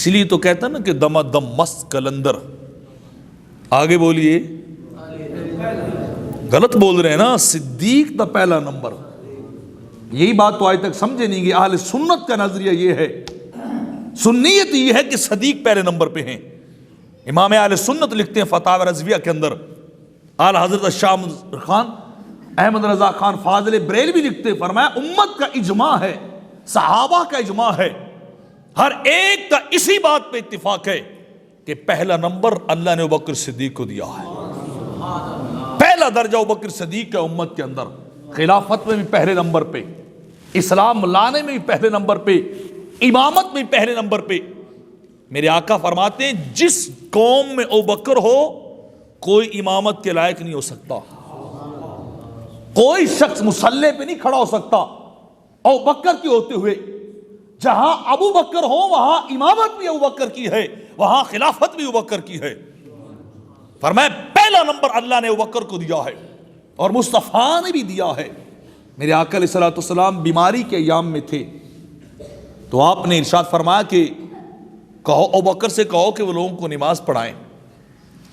اس لیے تو کہتا نا کہ دم دم مست کلندر. آگے بولیے. غلط بول رہے ہیں نا. صدیق دا پہلا نمبر. یہی بات تو آج تک سمجھے نہیں گے. اہل سنت کا نظریہ یہ ہے, سنیت یہ ہے کہ صدیق پہلے نمبر پہ ہیں. امام اہل سنت لکھتے ہیں فتاوی رضویہ کے اندر, اعلی حضرت شاہ خان احمد رضا خان فاضل بریلوی لکھتے ہیں, فرمایا امت کا اجماع ہے, صحابہ کا اجماع ہے, ہر ایک کا اسی بات پہ اتفاق ہے کہ پہلا نمبر اللہ نے ابوبکر صدیق کو دیا ہے. پہلا درجہ ابوبکر صدیق کا امت کے اندر, خلافت میں بھی پہلے نمبر پہ, اسلام لانے میں بھی پہلے نمبر پہ, امامت میں بھی پہلے نمبر پہ. میرے آقا فرماتے ہیں جس قوم میں ابوبکر ہو کوئی امامت کے لائق نہیں ہو سکتا, کوئی شخص مصلی پہ نہیں کھڑا ہو سکتا ابوبکر کے ہوتے ہوئے. جہاں ابو بکر ہو وہاں امامت بھی ابوبکر کی ہے, وہاں خلافت بھی ابوبکر کی ہے. فرمایا پہلا نمبر اللہ نے ابوبکر کو دیا ہے اور مصطفیٰ نے بھی دیا ہے. میرے آقا علیہ الصلوۃ والسلام بیماری کے ایام میں تھے تو آپ نے ارشاد فرمایا کہ کہو ابوبکر سے کہو کہ وہ لوگوں کو نماز پڑھائیں.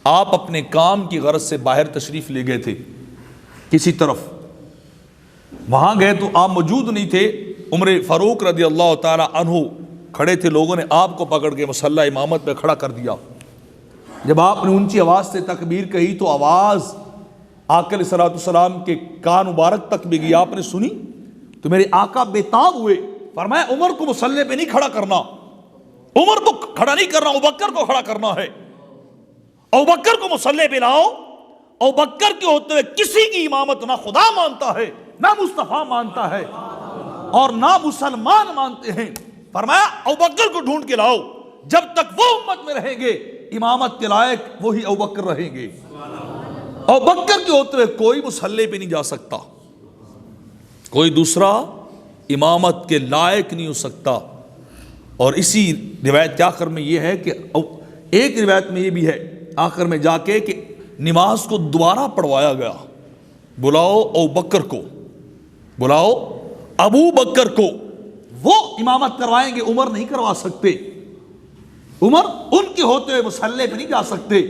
آپ اپنے کام کی غرض سے باہر تشریف لے گئے تھے کسی طرف, وہاں گئے تو آپ موجود نہیں تھے. عمر فاروق رضی اللہ تعالی عنہ کھڑے تھے, لوگوں نے آپ کو پکڑ کے مصلی امامت پہ کھڑا کر دیا. جب آپ نے اونچی آواز سے تکبیر کہی تو آواز آقا علیہ الصلوۃ والسلام کے کان مبارک تک بھی گئی. آپ نے سنی تو میرے آقا بےتاب ہوئے, فرمایا عمر کو مصلی پہ نہیں کھڑا کرنا, عمر کو کھڑا نہیں کرنا, ابوبکر کو کھڑا کرنا ہے. ابوبکر کو مصلی پہ لاؤ. ابوبکر کے ہوتے ہوئے کسی کی امامت نہ خدا مانتا ہے, نہ مصطفیٰ مانتا ہے, اور نہ مسلمان مانتے ہیں. فرمایا ابوبکر کو ڈھونڈ کے لاؤ, جب تک وہ امت میں رہیں گے امامت کے لائق وہی ابوبکر رہیں گے. ابوبکر کے ہوتے ہوئے کوئی مصلی پہ نہیں جا سکتا, کوئی دوسرا امامت کے لائق نہیں ہو سکتا. اور اسی روایت کے آخر میں یہ ہے کہ ایک روایت میں یہ بھی ہے آخر میں جا کے کہ نماز کو دوبارہ پڑھوایا گیا. بلاؤ ابوبکر کو, بلاؤ ابو بکر کو, وہ امامت کروائیں گے, عمر نہیں کروا سکتے. عمر ان کے ہوتے ہوئے مصلی پہ نہیں جا سکتے.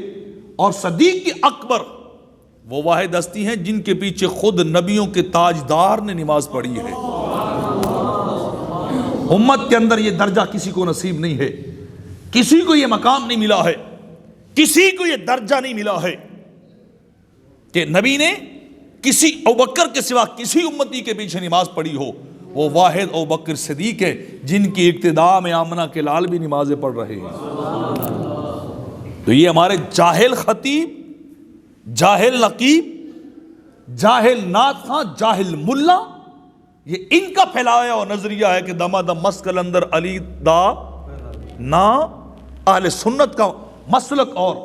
اور صدیق اکبر وہ واحد ہستی ہیں جن کے پیچھے خود نبیوں کے تاجدار نے نماز پڑھی ہے. امت کے اندر یہ درجہ کسی کو نصیب نہیں ہے, کسی کو یہ مقام نہیں ملا ہے, کسی کو یہ درجہ نہیں ملا ہے کہ نبی نے کسی ابوبکر کے سوا کسی امتی کے پیچھے نماز پڑھی ہو. وہ واحد ابوبکر صدیق ہے جن کی ابتداء میں آمنہ کے لال بھی نمازیں پڑھ رہے ہیں. تو یہ ہمارے جاہل خطیب, جاہل نقیب, جاہل نعت خواں, جاہل ملا, یہ ان کا پھیلایا ہوا نظریہ ہے کہ دما دم مست کلندر علی دا نا. اہل سنت کا مسلک اور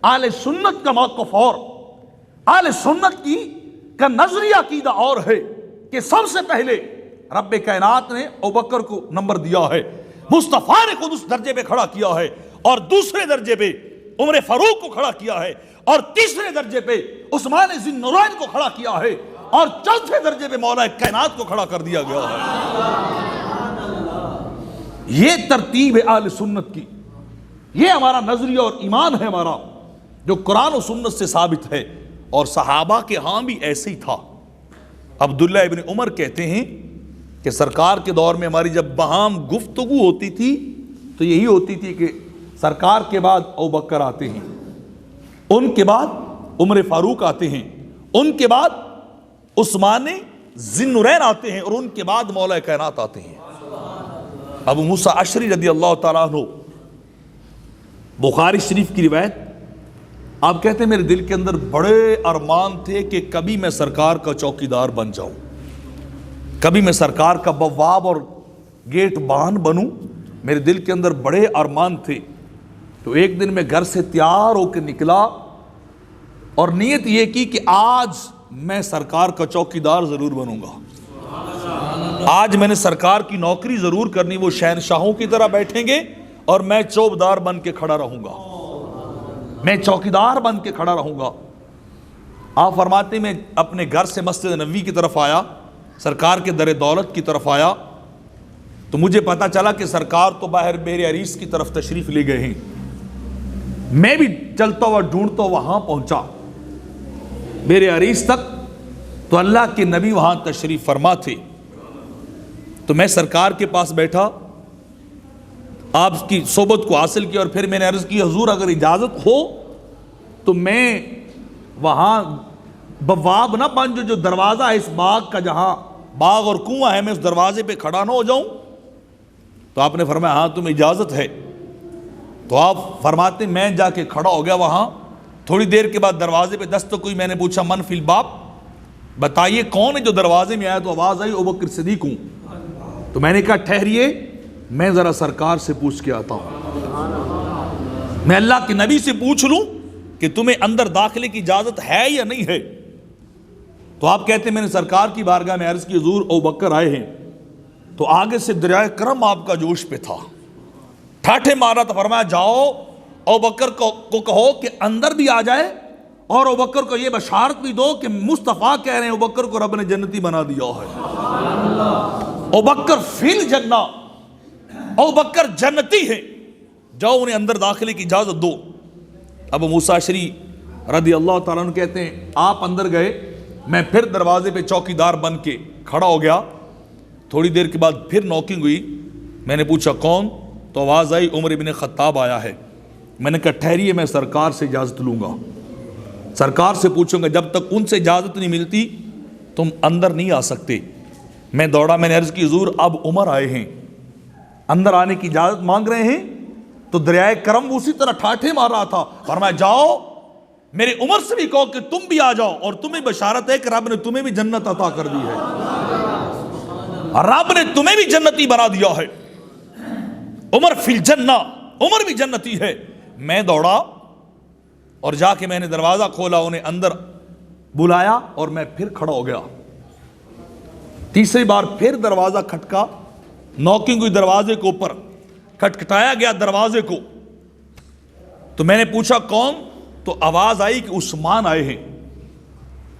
اہل سنت کا موقف اور اہل سنت کی کا نظریہ عقیدہ اور ہے کہ سب سے پہلے رب کائنات نے ابوبکر کو نمبر دیا ہے, مصطفیٰ نے خود اس درجے پہ کھڑا کیا ہے, اور دوسرے درجے پہ عمر فاروق کو کھڑا کیا ہے, اور تیسرے درجے پہ عثمان ذی النورین کو کھڑا کیا ہے, اور چوتھے درجے پہ مولا کائنات کو کھڑا کر دیا گیا ہے. یہ ترتیب ہے اہل سنت کی, یہ ہمارا نظریہ اور ایمان ہے ہمارا جو قرآن و سنت سے ثابت ہے. اور صحابہ کے ہاں بھی ایسے ہی تھا. عبداللہ ابن عمر کہتے ہیں کہ سرکار کے دور میں ہماری جب باہم گفتگو ہوتی تھی تو یہی ہوتی تھی کہ سرکار کے بعد ابوبکر آتے ہیں, ان کے بعد عمر فاروق آتے ہیں, ان کے بعد عثمان ذی النورین آتے ہیں, اور ان کے بعد مولا کائنات آتے ہیں. ابو موسیٰ اشعری رضی اللہ تعالیٰ عنہ, بخاری شریف کی روایت, آپ کہتے ہیں میرے دل کے اندر بڑے ارمان تھے کہ کبھی میں سرکار کا چوکیدار بن جاؤں, کبھی میں سرکار کا بواب اور گیٹ بان بنوں. میرے دل کے اندر بڑے ارمان تھے. تو ایک دن میں گھر سے تیار ہو کے نکلا اور نیت یہ کی کہ آج میں سرکار کا چوکیدار ضرور بنوں گا, آج میں نے سرکار کی نوکری ضرور کرنی. وہ شہنشاہوں کی طرح بیٹھیں گے اور میں چوبدار بن کے کھڑا رہوں گا, میں چوکیدار بن کے کھڑا رہوں گا. آپ فرماتے میں اپنے گھر سے مسجد نبوی کی طرف آیا, سرکار کے در دولت کی طرف آیا, تو مجھے پتا چلا کہ سرکار تو باہر بحر عریس کی طرف تشریف لے گئے ہیں. میں بھی چلتا ہوا ڈھونڈتا وہاں پہنچا بحر عریس تک، تو اللہ کے نبی وہاں تشریف فرما تھے. تو میں سرکار کے پاس بیٹھا، آپ کی صحبت کو حاصل کیا، اور پھر میں نے عرض کی حضور اگر اجازت ہو تو میں وہاں بواب نہ بن جو دروازہ ہے اس باغ کا، جہاں باغ اور کنواں ہے، میں اس دروازے پہ کھڑا نہ ہو جاؤں؟ تو آپ نے فرمایا ہاں تمہیں اجازت ہے. تو آپ فرماتے میں جا کے کھڑا ہو گیا وہاں. تھوڑی دیر کے بعد دروازے پہ دستک ہوئی. میں نے پوچھا من فی الباب، بتائیے کون ہے جو دروازے میں آیا؟ تو آواز آئی ابوبکر صدیق ہوں. تو میں نے کہا ٹھہریے، میں ذرا سرکار سے پوچھ کے آتا ہوں، میں اللہ کے نبی سے پوچھ لوں کہ تمہیں اندر داخلے کی اجازت ہے یا نہیں ہے. تو آپ کہتے ہیں میں نے سرکار کی بارگاہ میں عرض کی حضور ابوبکر آئے ہیں. تو آگے سے دریائے کرم آپ کا جوش پہ تھا، ٹھاٹھے مارا. تو فرمایا جاؤ ابوبکر کو کہو کہ اندر بھی آ جائے، اور ابوبکر کو یہ بشارت بھی دو کہ مصطفیٰ کہہ رہے ہیں ابوبکر کو رب نے جنتی بنا دیا ہے. ابوبکر فی الجنہ، ابوبکر جنتی ہے، جاؤ انہیں اندر داخلے کی اجازت دو. ابو موسیٰ اشعری رضی اللہ تعالیٰ عنہ کہتے ہیں آپ اندر گئے، میں پھر دروازے پہ چوکیدار بن کے کھڑا ہو گیا. تھوڑی دیر کے بعد پھر نوکنگ ہوئی. میں نے پوچھا کون؟ تو آواز آئی عمر ابن خطاب آیا ہے. میں نے کہا ٹھہریے میں سرکار سے اجازت لوں گا، سرکار سے پوچھوں گا. جب تک ان سے اجازت نہیں ملتی تم اندر نہیں آ سکتے. میں دوڑا، میں نے عرض کی حضور اب عمر آئے ہیں، اندر آنے کی اجازت مانگ رہے ہیں. تو دریائے کرم اسی طرح ٹھاٹھے مار رہا تھا. فرمایا جاؤ میرے عمر سے بھی کہو کہ تم بھی آ جاؤ، اور تمہیں بشارت ہے کہ رب نے تمہیں بھی جنت عطا کر دی ہے، رب نے تمہیں بھی جنتی بنا دیا ہے. عمر فی الجنہ، عمر بھی جنتی ہے. میں دوڑا اور جا کے میں نے دروازہ کھولا، انہیں اندر بلایا اور میں پھر کھڑا ہو گیا. تیسری بار پھر دروازہ کھٹکا، نوکنگ ہوئی دروازے کے اوپر، کھٹکھٹایا گیا دروازے کو. تو میں نے پوچھا کون؟ تو آواز آئی کہ عثمان آئے ہیں.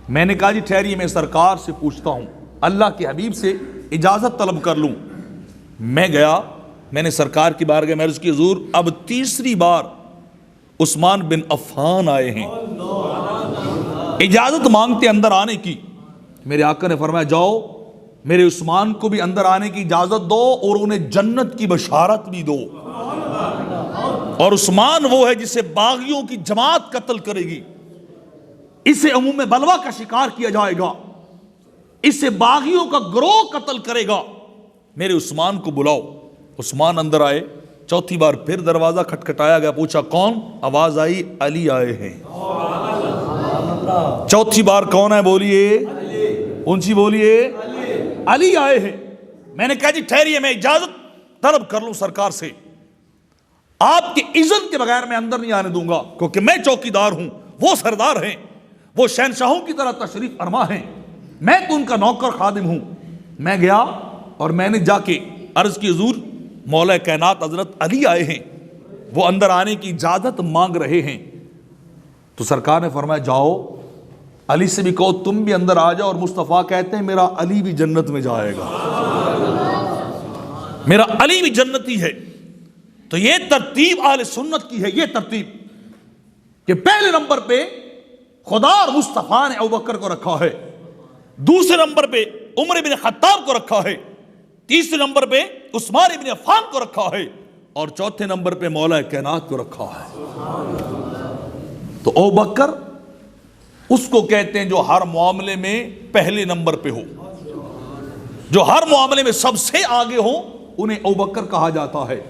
میں نے کہا جی ٹھہریے میں سرکار سے پوچھتا ہوں، اللہ کے حبیب سے اجازت طلب کر لوں. میں گیا، میں نے سرکار کی بارگاہ میں عرض کی حضور اب تیسری بار عثمان بن عفان آئے ہیں، اجازت مانگتے اندر آنے کی. میرے آقا نے فرمایا جاؤ میرے عثمان کو بھی اندر آنے کی اجازت دو اور انہیں جنت کی بشارت بھی دو. اور عثمان وہ ہے جسے باغیوں کی جماعت قتل کرے گی، اسے عموم بلوہ کا شکار کیا جائے گا، اسے باغیوں کا گروہ قتل کرے گا. میرے عثمان کو بلاؤ. عثمان اندر آئے. چوتھی بار پھر دروازہ کھٹکھٹایا گیا. پوچھا کون؟ آواز آئی علی آئے ہیں. چوتھی بار کون ہے؟ بولیے اونچی بولیے، علی آئے ہیں. میں نے کہا جی ٹھہریے میں اجازت طلب کر لوں سرکار سے، آپ کی اذن کے بغیر میں اندر نہیں آنے دوں گا، کیونکہ میں چوکیدار ہوں، وہ سردار ہیں، وہ شہنشاہوں کی طرح تشریف فرما ہیں، میں تو ان کا نوکر خادم ہوں. میں گیا اور میں نے جا کے عرض کی حضور مولا کائنات حضرت علی آئے ہیں، وہ اندر آنے کی اجازت مانگ رہے ہیں. تو سرکار نے فرمایا جاؤ علی سے بھی کہو تم بھی اندر آ جاؤ، اور مصطفیٰ کہتے ہیں میرا علی بھی جنت میں جائے گا، میرا علی بھی جنتی ہے. تو یہ ترتیب اہل سنت کی ہے، یہ ترتیب کہ پہلے نمبر پہ خدا اور مصطفیٰ نے ابوبکر کو رکھا ہے، دوسرے نمبر پہ عمر بن خطاب کو رکھا ہے، تیسرے نمبر پہ عثمان بن عفان کو رکھا ہے، اور چوتھے نمبر پہ مولا کائنات کو رکھا ہے. تو ابوبکر اس کو کہتے ہیں جو ہر معاملے میں پہلے نمبر پہ ہو، جو ہر معاملے میں سب سے آگے ہو، انہیں ابوبکر کہا جاتا ہے.